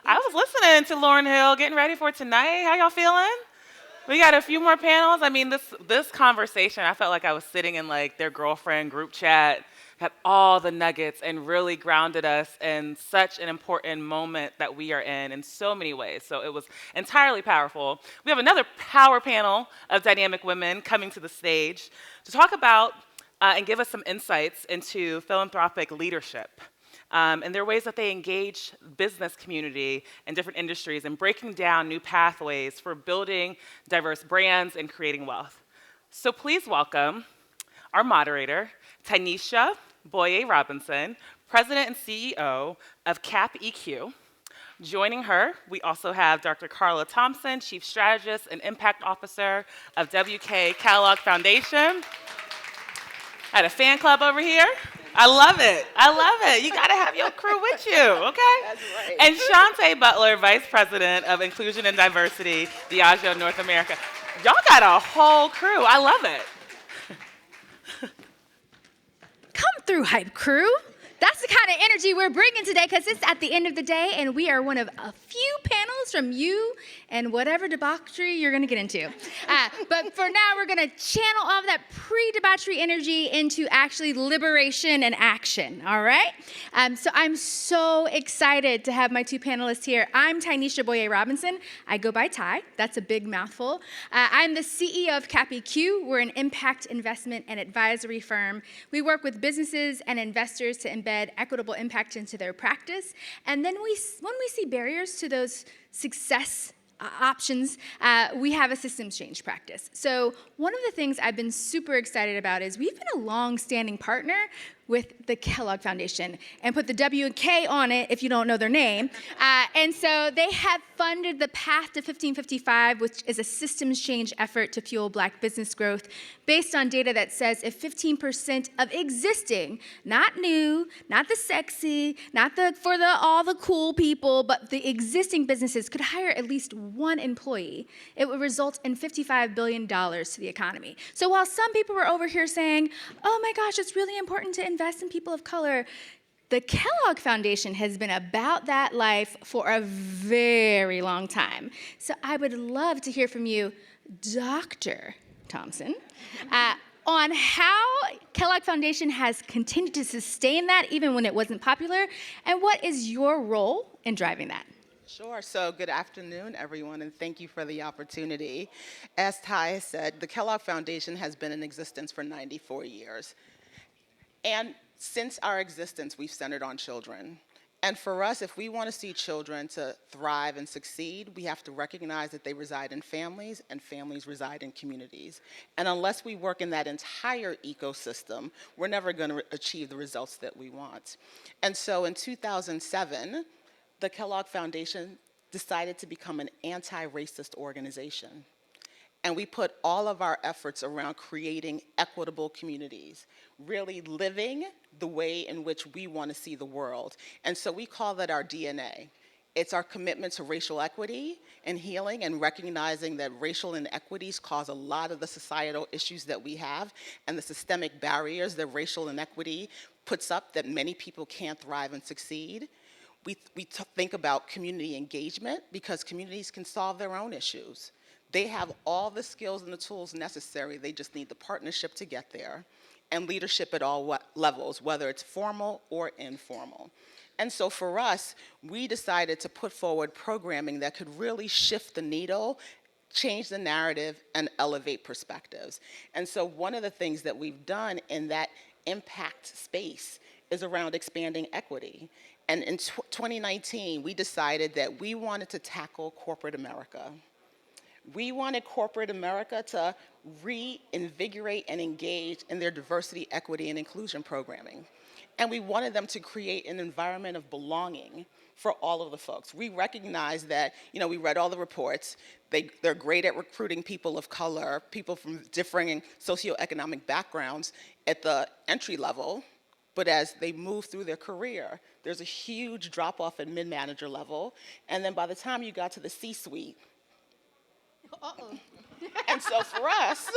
I was listening to Lauryn Hill, getting ready for tonight. How y'all feeling? We got a few more panels. I mean, this conversation, I felt like I was sitting in like their girlfriend group chat, had all the nuggets, and really grounded us in such an important moment that we are in so many ways. So it was entirely powerful. We have another power panel of dynamic women coming to the stage to talk about and give us some insights into philanthropic leadership. And there are ways that they engage business community and different industries and breaking down new pathways for building diverse brands and creating wealth. So please welcome our moderator, Tynesia Boyea-Robinson, President and CEO of CapEq. Joining her, we also have Dr. Carla Thompson, Chief Strategist and Impact Officer of WK Kellogg Foundation. I had a fan club over here. I love it. I love it. You got to have your crew with you, okay? That's right. And Chante Butler, Vice President of Inclusion and Diversity, Diageo North America. Y'all got a whole crew. I love it. Come through, Hype Crew. That's the kind of energy we're bringing today because it's at the end of the day and we are one of a few panels from you and whatever debauchery you're going to get into. But for now, we're going to channel all of that pre-debauchery energy into actually liberation and action, all right? So I'm so excited to have my two panelists here. I'm Tynesia Boyea-Robinson. I go by Ty. That's a big mouthful. I'm the CEO of CapEq. We're an impact investment and advisory firm. We work with businesses and investors to embed equitable impact into their practice. And then when we see barriers to those success options, we have a systems change practice. So one of the things I've been super excited about is we've been a long-standing partner with the Kellogg Foundation and put the W and K on it if you don't know their name. And so they have funded the Path to 1555, which is a systems change effort to fuel Black business growth based on data that says if 15% of existing, not new, not the sexy, not the for the all the cool people, but the existing businesses could hire at least one employee, it would result in $55 billion to the economy. So while some people were over here saying, oh my gosh, it's really important to invest in people of color, the Kellogg Foundation has been about that life for a very long time. So I would love to hear from you, Dr. Thompson, on how Kellogg Foundation has continued to sustain that even when it wasn't popular, and what is your role in driving that? Sure. So good afternoon, everyone, and thank you for the opportunity. As Ty said, the Kellogg Foundation has been in existence for 94 years. And since our existence, we've centered on children. And for us, if we want to see children to thrive and succeed, we have to recognize that they reside in families and families reside in communities. And unless we work in that entire ecosystem, we're never going to achieve the results that we want. And so in 2007, the Kellogg Foundation decided to become an anti-racist organization. And we put all of our efforts around creating equitable communities, really living the way in which we want to see the world. And so we call that our DNA. It's our commitment to racial equity and healing and recognizing that racial inequities cause a lot of the societal issues that we have and the systemic barriers that racial inequity puts up that many people can't thrive and succeed. We think about community engagement because communities can solve their own issues. They have all the skills and the tools necessary. They just need the partnership to get there, and leadership at all levels, whether it's formal or informal. And so for us, we decided to put forward programming that could really shift the needle, change the narrative, and elevate perspectives. And so one of the things that we've done in that impact space is around expanding equity. And in 2019, we decided that we wanted to tackle corporate America. We wanted corporate America to reinvigorate and engage in their diversity, equity, and inclusion programming. And we wanted them to create an environment of belonging for all of the folks. We recognize that, we read all the reports. They're great at recruiting people of color, people from differing socioeconomic backgrounds at the entry level. But as they move through their career, there's a huge drop-off at mid-manager level. And then by the time you got to the C-suite, and so for us,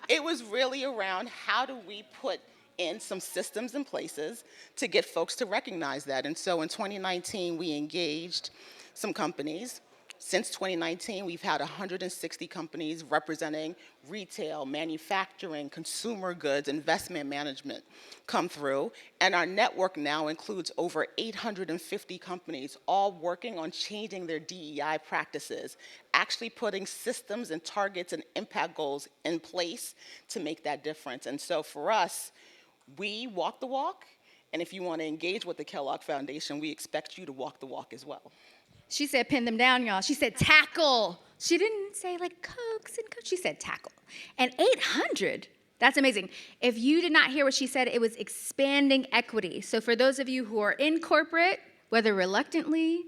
it was really around how do we put in some systems in places to get folks to recognize that. And so in 2019, we engaged some companies. Since 2019, we've had 160 companies representing retail, manufacturing, consumer goods, investment management come through. And our network now includes over 850 companies, all working on changing their DEI practices, actually putting systems and targets and impact goals in place to make that difference. And so for us, we walk the walk. And if you want to engage with the Kellogg Foundation, we expect you to walk the walk as well. She said pin them down, y'all. She said tackle. She didn't say like Cokes and Cokes. She said tackle. And 800, that's amazing. If you did not hear what she said, it was expanding equity. So for those of you who are in corporate, whether reluctantly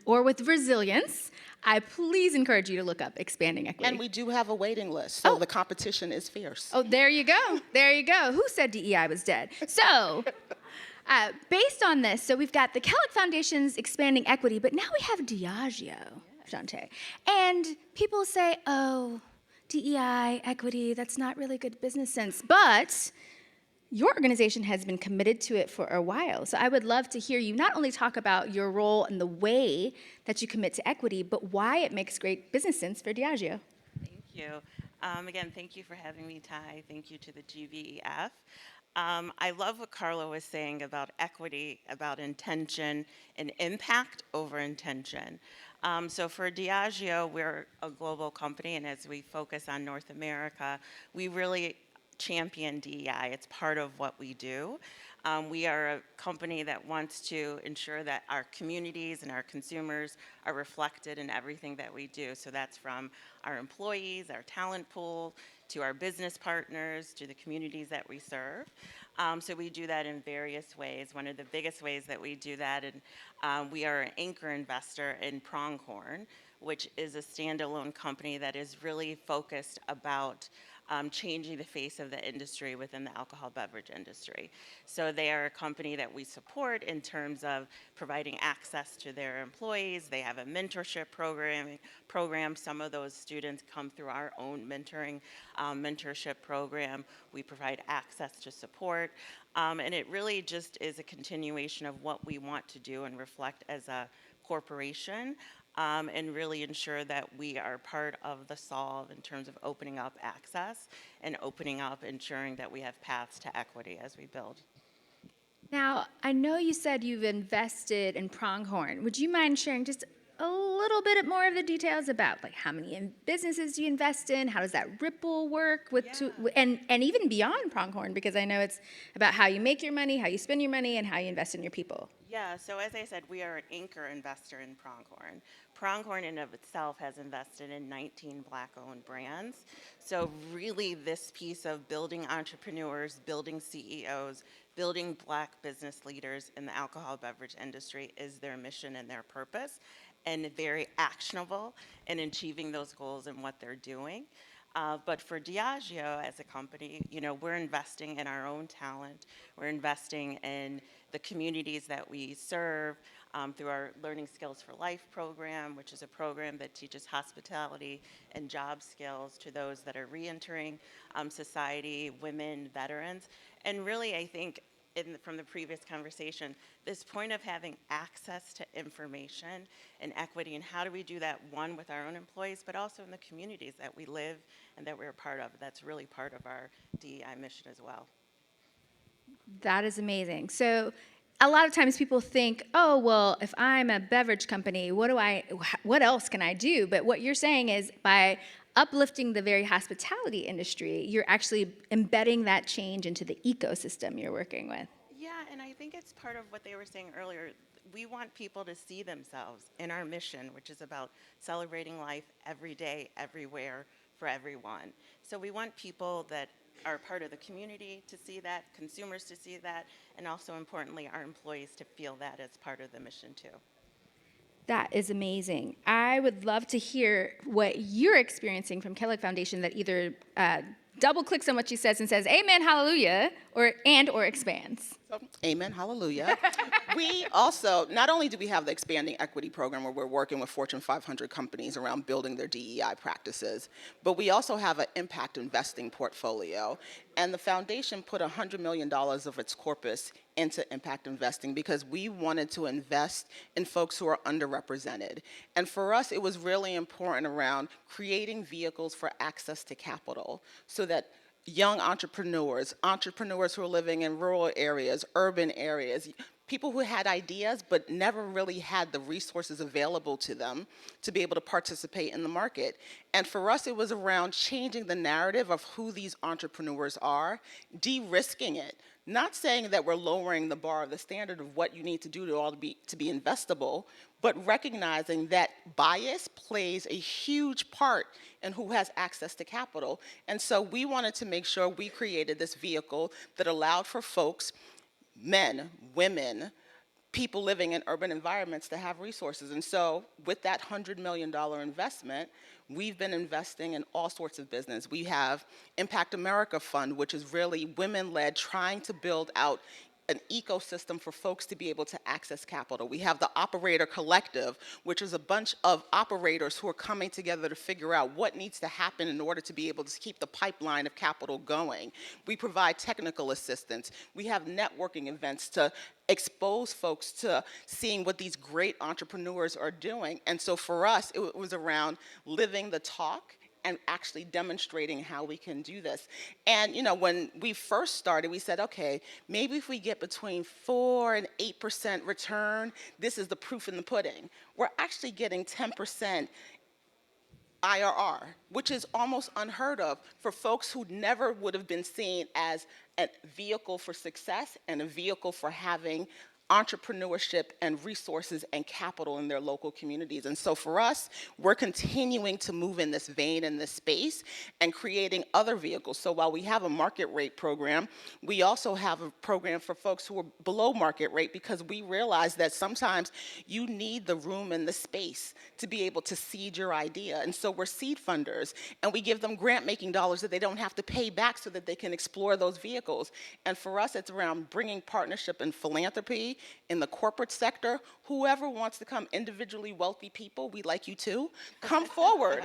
or with resilience, I please encourage you to look up expanding equity. And we do have a waiting list, so the competition is fierce. Oh, there you go. There you go. Who said DEI was dead? So... based on this, so we've got the Kellogg Foundation's expanding equity, but now we have Diageo, Chante. And people say, oh, DEI, equity, that's not really good business sense. But your organization has been committed to it for a while. So I would love to hear you not only talk about your role and the way that you commit to equity, but why it makes great business sense for Diageo. Thank you. Again, thank you for having me, Ty. Thank you to the GVEF. I love what Carla was saying about equity, about intention, and impact over intention. So for Diageo, we're a global company, and as we focus on North America, we really champion DEI. It's part of what we do. We are a company that wants to ensure that our communities and our consumers are reflected in everything that we do. So that's from our employees, our talent pool, to our business partners, to the communities that we serve. So we do that in various ways. One of the biggest ways that we do that, and we are an anchor investor in Pronghorn, which is a standalone company that is really focused about changing the face of the industry within the alcohol beverage industry. So they are a company that we support in terms of providing access to their employees. They have a mentorship program. Some of those students come through our own mentorship program. We provide access to support. And it really just is a continuation of what we want to do and reflect as a corporation. And really ensure that we are part of the solve in terms of opening up access and opening up, ensuring that we have paths to equity as we build. Now, I know you said you've invested in Pronghorn. Would you mind sharing just a little bit more of the details about like how many businesses do you invest in? How does that ripple work with and even beyond Pronghorn? Because I know it's about how you make your money, how you spend your money, and how you invest in your people. Yeah, so as I said, we are an anchor investor in Pronghorn. Pronghorn in of itself has invested in 19 Black-owned brands. So really this piece of building entrepreneurs, building CEOs, building Black business leaders in the alcohol beverage industry is their mission and their purpose, and very actionable in achieving those goals and what they're doing. But for Diageo as a company, you know, we're investing in our own talent. We're investing in the communities that we serve through our Learning Skills for Life program, which is a program that teaches hospitality and job skills to those that are reentering society, women, veterans. And really, I think, from the previous conversation, this point of having access to information and equity, and how do we do that, one, with our own employees, but also in the communities that we live and that we're a part of. That's really part of our DEI mission as well. That is amazing. So a lot of times people think, oh, well, if I'm a beverage company, what else can I do? But what you're saying is by uplifting the very hospitality industry, you're actually embedding that change into the ecosystem you're working with. Yeah, and I think it's part of what they were saying earlier. We want people to see themselves in our mission, which is about celebrating life every day, everywhere, for everyone. So we want people that are part of the community to see that, consumers to see that, and also importantly, our employees to feel that as part of the mission too. That is amazing. I would love to hear what you're experiencing from Kellogg Foundation that either double clicks on what she says and says, amen, hallelujah, or expands. So, amen, hallelujah. We also, not only do we have the Expanding Equity Program where we're working with Fortune 500 companies around building their DEI practices, but we also have an impact investing portfolio. And the foundation put $100 million of its corpus into impact investing because we wanted to invest in folks who are underrepresented. And for us, it was really important around creating vehicles for access to capital so that young entrepreneurs, entrepreneurs who are living in rural areas, urban areas, people who had ideas but never really had the resources available to them to be able to participate in the market. And for us, it was around changing the narrative of who these entrepreneurs are, de-risking it. Not saying that we're lowering the bar, the standard of what you need to do to be investable, but recognizing that bias plays a huge part in who has access to capital. And so we wanted to make sure we created this vehicle that allowed for folks, men, women, people living in urban environments to have resources. And so with that $100 million investment, we've been investing in all sorts of business. We have Impact America Fund, which is really women-led, trying to build out an ecosystem for folks to be able to access capital. We have the Operator Collective, which is a bunch of operators who are coming together to figure out what needs to happen in order to be able to keep the pipeline of capital going. We provide technical assistance. We have networking events to expose folks to seeing what these great entrepreneurs are doing. And so for us, it was around living the talk and actually demonstrating how we can do this. And when we first started, we said, okay, maybe if we get between 4 and 8% return, this is the proof in the pudding. We're actually getting 10% IRR, which is almost unheard of for folks who never would have been seen as a vehicle for success and a vehicle for having entrepreneurship and resources and capital in their local communities. And so for us, we're continuing to move in this vein, in this space, and creating other vehicles. So while we have a market rate program, we also have a program for folks who are below market rate because we realize that sometimes you need the room and the space to be able to seed your idea. And so we're seed funders, and we give them grant-making dollars that they don't have to pay back so that they can explore those vehicles. And for us, it's around bringing partnership and philanthropy in the corporate sector. Whoever wants to come, individually wealthy people, we'd like you to, come forward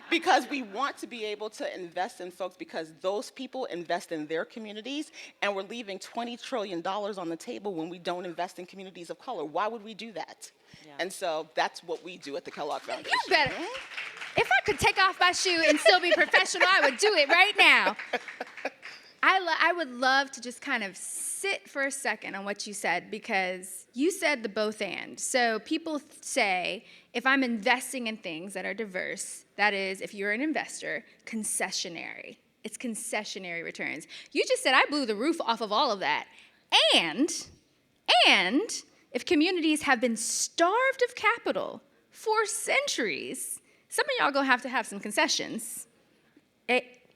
because we want to be able to invest in folks because those people invest in their communities, and we're leaving $20 trillion on the table when we don't invest in communities of color. Why would we do that? Yeah. And so that's what we do at the Kellogg Foundation. You better. If I could take off my shoe and still be professional, I would do it right now. I would love to just kind of sit for a second on what you said, because you said the both and. So people say, if I'm investing in things that are diverse, that is, if you're an investor, concessionary. It's concessionary returns. You just said I blew the roof off of all of that. And if communities have been starved of capital for centuries, some of y'all gonna have to have some concessions.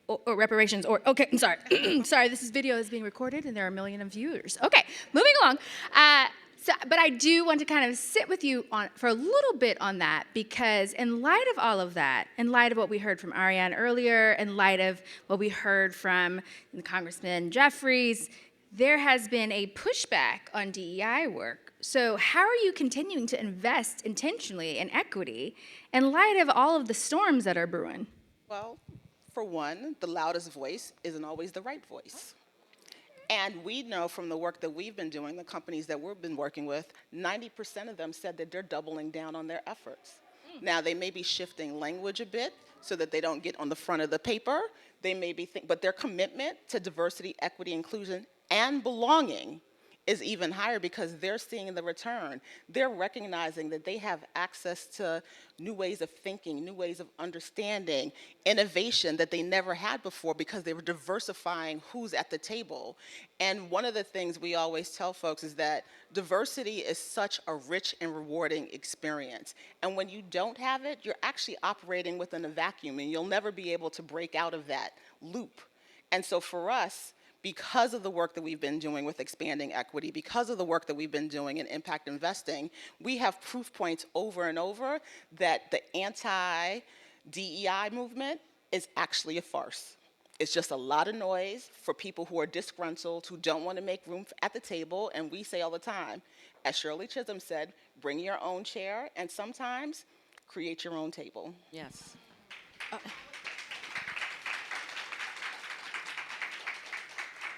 Or reparations, or, okay, I'm sorry. Sorry, this video is being recorded and there are a million viewers. Okay, moving along. But I do want to kind of sit with you for a little bit on that, because in light of all of that, in light of what we heard from Ariane earlier, in light of what we heard from Congressman Jeffries, there has been a pushback on DEI work. So how are you continuing to invest intentionally in equity in light of all of the storms that are brewing? Well, for one, the loudest voice isn't always the right voice. And we know from the work that we've been doing, the companies that we've been working with, 90% of them said that they're doubling down on their efforts. Now, they may be shifting language a bit so that they don't get on the front of the paper. They may be, but their commitment to diversity, equity, inclusion, and belonging is even higher because they're seeing the return. They're recognizing that they have access to new ways of thinking, new ways of understanding, innovation that they never had before because they were diversifying who's at the table. And one of the things we always tell folks is that diversity is such a rich and rewarding experience. And when you don't have it, you're actually operating within a vacuum, and you'll never be able to break out of that loop. And so for us, because of the work that we've been doing with expanding equity, because of the work that we've been doing in impact investing, we have proof points over and over that the anti-DEI movement is actually a farce. It's just a lot of noise for people who are disgruntled, who don't want to make room at the table. And we say all the time, as Shirley Chisholm said, bring your own chair and sometimes create your own table. Yes.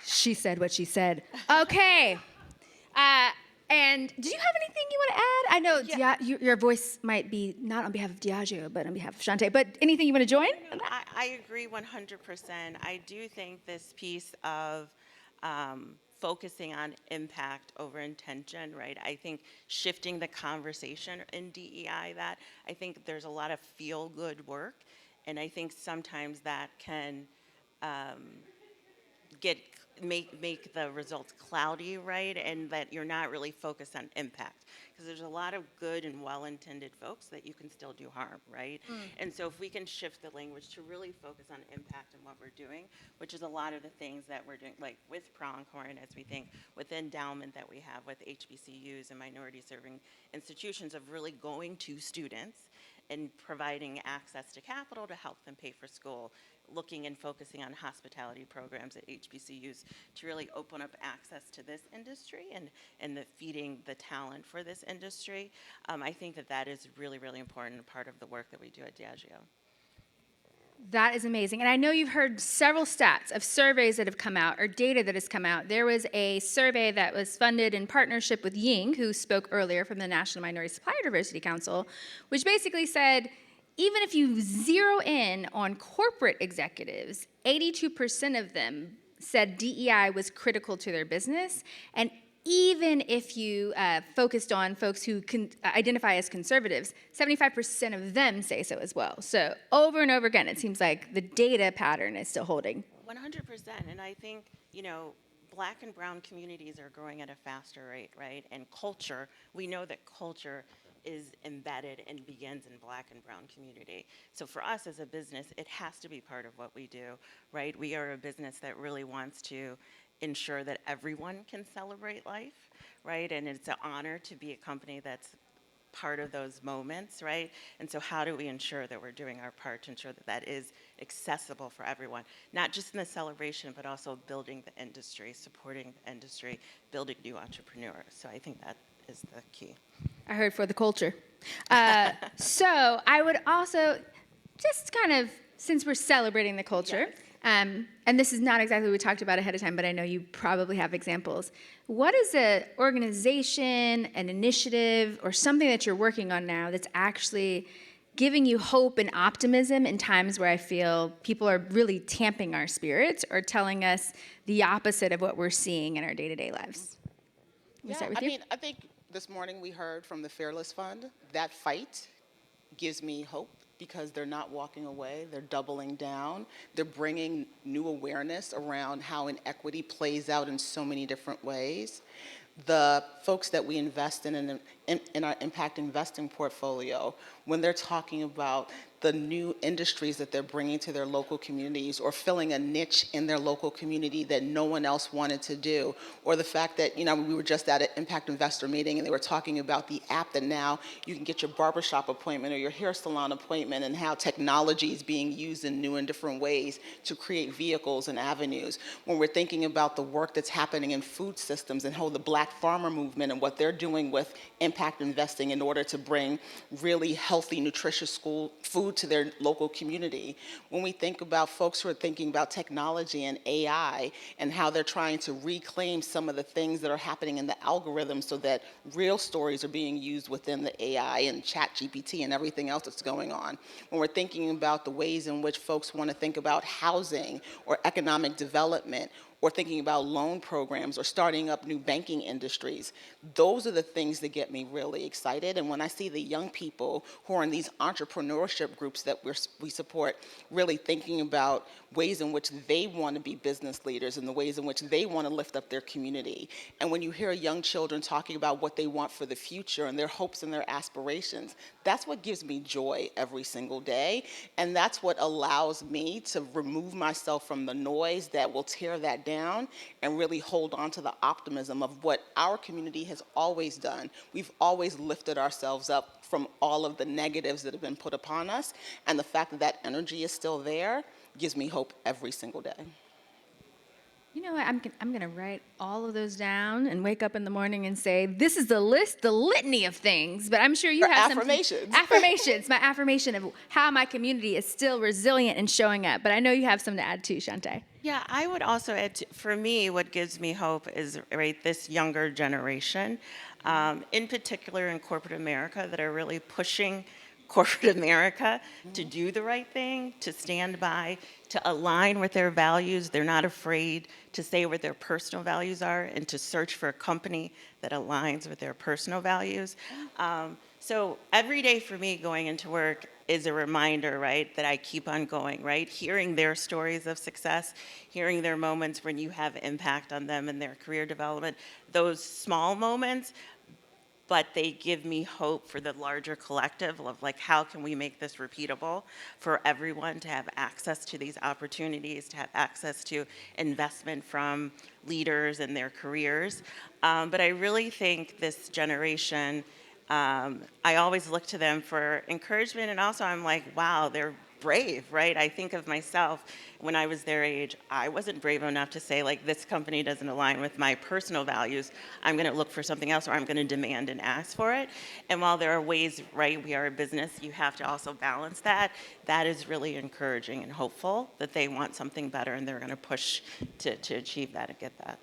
She said what she said. Okay. And did you have anything you want to add? I know your voice might be not on behalf of Diageo, but on behalf of Chante. But anything you want to join? I agree 100%. I do think this piece of focusing on impact over intention, right? I think shifting the conversation in DEI, that I think there's a lot of feel-good work, and I think sometimes that can make the results cloudy, right? And that you're not really focused on impact. Because there's a lot of good and well-intended folks that you can still do harm, right? And so if we can shift the language to really focus on impact and what we're doing, which is a lot of the things that we're doing, like with Pronghorn, as we think, with the endowment that we have with HBCUs and minority-serving institutions, of really going to students and providing access to capital to help them pay for school, looking and focusing on hospitality programs at HBCUs to really open up access to this industry and feeding the talent for this industry. I think that is really, really important part of the work that we do at Diageo. That is amazing. And I know you've heard several stats of surveys that have come out or data that has come out. There was a survey that was funded in partnership with Ying, who spoke earlier from the National Minority Supplier Diversity Council, which basically said, even if you zero in on corporate executives, 82% of them said DEI was critical to their business. And even if you focused on folks who can identify as conservatives, 75% of them say so as well. So over and over again, it seems like the data pattern is still holding. 100%. And I think, Black and brown communities are growing at a faster rate, right? And culture, we know that culture is embedded and begins in Black and brown community. So for us as a business, it has to be part of what we do, right? We are a business that really wants to ensure that everyone can celebrate life, right? And it's an honor to be a company that's part of those moments, right? And so how do we ensure that we're doing our part to ensure that is accessible for everyone, not just in the celebration, but also building the industry, supporting the industry, building new entrepreneurs. So I think that is the key. I heard for the culture. So I would also just kind of, since we're celebrating the culture, and this is not exactly what we talked about ahead of time, but I know you probably have examples. What is an organization, an initiative, or something that you're working on now that's actually giving you hope and optimism in times where I feel people are really tamping our spirits or telling us the opposite of what we're seeing in our day-to-day lives? I think this morning we heard from the Fearless Fund. That fight gives me hope because they're not walking away. They're doubling down. They're bringing new awareness around how inequity plays out in so many different ways. The folks that we invest in our impact investing portfolio, when they're talking about the new industries that they're bringing to their local communities or filling a niche in their local community that no one else wanted to do, or the fact that, we were just at an impact investor meeting and they were talking about the app that now you can get your barbershop appointment or your hair salon appointment, and how technology is being used in new and different ways to create vehicles and avenues. When we're thinking about the work that's happening in food systems and how the Black farmer movement and what they're doing with impact investing in order to bring really healthy, nutritious food to their local community. When we think about folks who are thinking about technology and AI and how they're trying to reclaim some of the things that are happening in the algorithms so that real stories are being used within the AI and ChatGPT and everything else that's going on. When we're thinking about the ways in which folks want to think about housing or economic development, or thinking about loan programs or starting up new banking industries. Those are the things that get me really excited. And when I see the young people who are in these entrepreneurship groups that we support, really thinking about ways in which they want to be business leaders and the ways in which they want to lift up their community. And when you hear young children talking about what they want for the future and their hopes and their aspirations, that's what gives me joy every single day. And that's what allows me to remove myself from the noise that will tear that down and really hold on to the optimism of what our community has always done. We've always lifted ourselves up from all of the negatives that have been put upon us, and the fact that that energy is still there gives me hope every single day. You know what? I'm gonna write all of those down and wake up in the morning and say, this is the list, the litany of things. But I'm sure you Your have some affirmations. affirmations. My affirmation of how my community is still resilient and showing up. But I know you have some to add too, Chante. Yeah, I would also add, for me, what gives me hope is, right, this younger generation, in particular in corporate America, that are really pushing corporate America to do the right thing, to stand by, to align with their values. They're not afraid to say what their personal values are and to search for a company that aligns with their personal values. So every day for me going into work is a reminder, right, that I keep on going, right? Hearing their stories of success, hearing their moments when you have impact on them and their career development, those small moments, but they give me hope for the larger collective of like, how can we make this repeatable for everyone to have access to these opportunities, to have access to investment from leaders and their careers. But I really think this generation, I always look to them for encouragement, and also I'm like, wow, they're brave, right? I think of myself when I was their age, I wasn't brave enough to say, like, this company doesn't align with my personal values. I'm going to look for something else, or I'm going to demand and ask for it. And while there are ways, right, we are a business, you have to also balance that. That is really encouraging and hopeful that they want something better and they're going to push to achieve that and get that.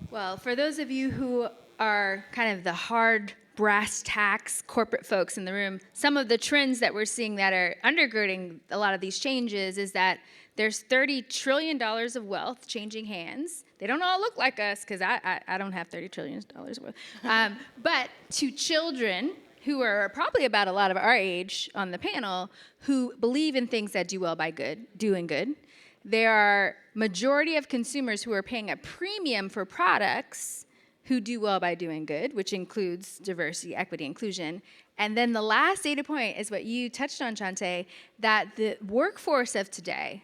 Well, for those of you who are kind of the hard brass tacks corporate folks in the room, some of the trends that we're seeing that are undergirding a lot of these changes is that there's $30 trillion of wealth changing hands. They don't all look like us, because I don't have $30 trillion worth. But to children who are probably about a lot of our age on the panel who believe in things that do well by doing good. There are majority of consumers who are paying a premium for products who do well by doing good, which includes diversity, equity, inclusion. And then the last data point is what you touched on, Chante, that the workforce of today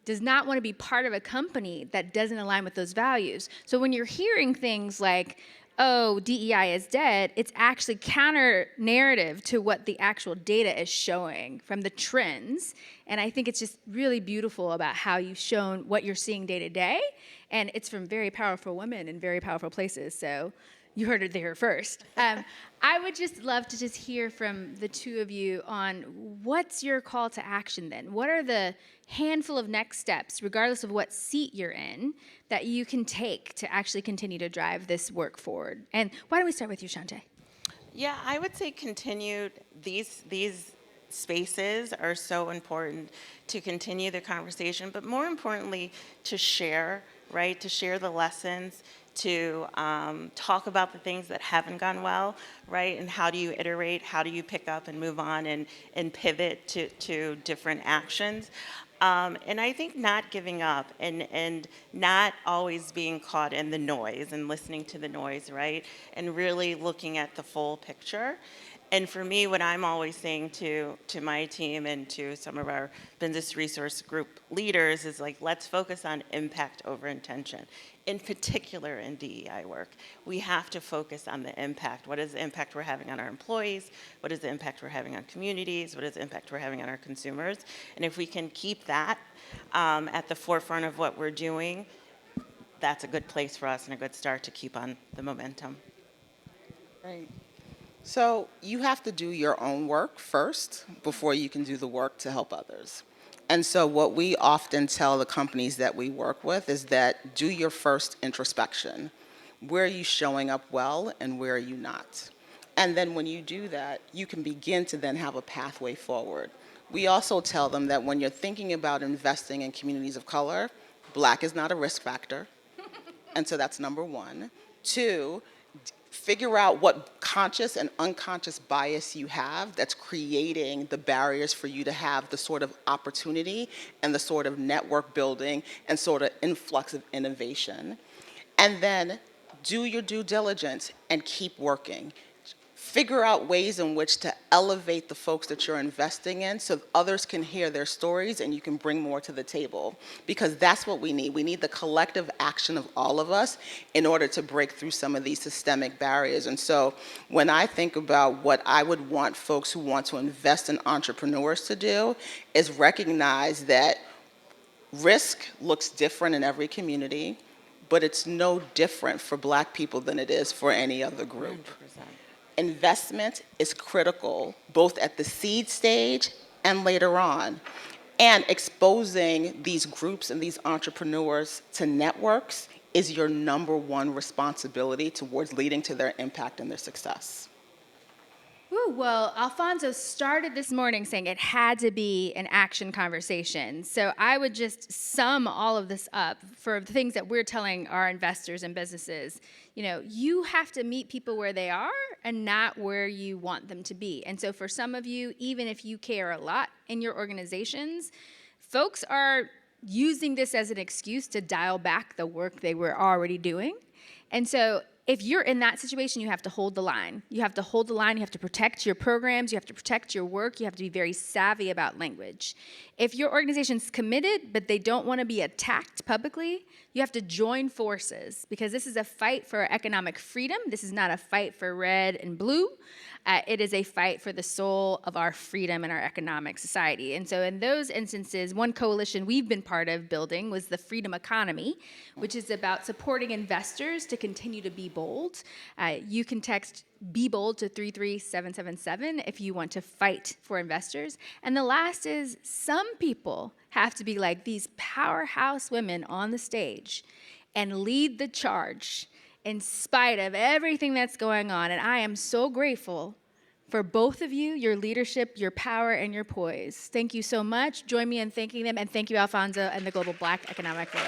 does not want to be part of a company that doesn't align with those values. So when you're hearing things like, oh, DEI is dead, it's actually counter narrative to what the actual data is showing from the trends. And I think it's just really beautiful about how you've shown what you're seeing day to day. And it's from very powerful women in very powerful places. So you heard it there first. I would just love to just hear from the two of you on what's your call to action then? What are the handful of next steps, regardless of what seat you're in, that you can take to actually continue to drive this work forward? And why don't we start with you, Chante? Yeah, I would say continued. These spaces are so important to continue the conversation, but more importantly, to share, right? To share the lessons, to talk about the things that haven't gone well, right? And how do you iterate? How do you pick up and move on and pivot to different actions? And I think not giving up and not always being caught in the noise and listening to the noise, right? And really looking at the full picture. And for me, what I'm always saying to my team and to some of our business resource group leaders is like, let's focus on impact over intention. In particular in DEI work, we have to focus on the impact. What is the impact we're having on our employees? What is the impact we're having on communities? What is the impact we're having on our consumers? And if we can keep that at the forefront of what we're doing, that's a good place for us and a good start to keep on the momentum. Right. So you have to do your own work first before you can do the work to help others. And so what we often tell the companies that we work with is that do your first introspection. Where are you showing up well and where are you not? And then when you do that, you can begin to then have a pathway forward. We also tell them that when you're thinking about investing in communities of color, Black is not a risk factor. And so that's number one. Two, figure out what conscious and unconscious bias you have that's creating the barriers for you to have the sort of opportunity and the sort of network building and sort of influx of innovation. And then do your due diligence and keep working. figure out ways in which to elevate the folks that you're investing in so others can hear their stories and you can bring more to the table. Because that's what we need. We need the collective action of all of us in order to break through some of these systemic barriers. And so when I think about what I would want folks who want to invest in entrepreneurs to do is recognize that risk looks different in every community, but it's no different for Black people than it is for any other group. 100%. Investment is critical, both at the seed stage and later on. And exposing these groups and these entrepreneurs to networks is your number one responsibility towards leading to their impact and their success. Ooh, well, Alfonso started this morning saying it had to be an action conversation. So I would just sum all of this up for the things that we're telling our investors and businesses. You know, you have to meet people where they are and not where you want them to be. And so for some of you, even if you care a lot in your organizations, folks are using this as an excuse to dial back the work they were already doing. And so if you're in that situation, you have to hold the line. You have to hold the line. You have to protect your programs. You have to protect your work. You have to be very savvy about language. If your organization's committed, but they don't want to be attacked publicly, you have to join forces because this is a fight for economic freedom. This is not a fight for red and blue. It is a fight for the soul of our freedom and our economic society. And so in those instances, one coalition we've been part of building was the Freedom Economy, which is about supporting investors to continue to be bold. You can text Be Bold to 33777 if you want to fight for investors. And the last is some people have to be like these powerhouse women on the stage and lead the charge in spite of everything that's going on. And I am so grateful for both of you, your leadership, your power, and your poise. Thank you so much. Join me in thanking them. And thank you, Alfonso, and the Global Black Economic Forum.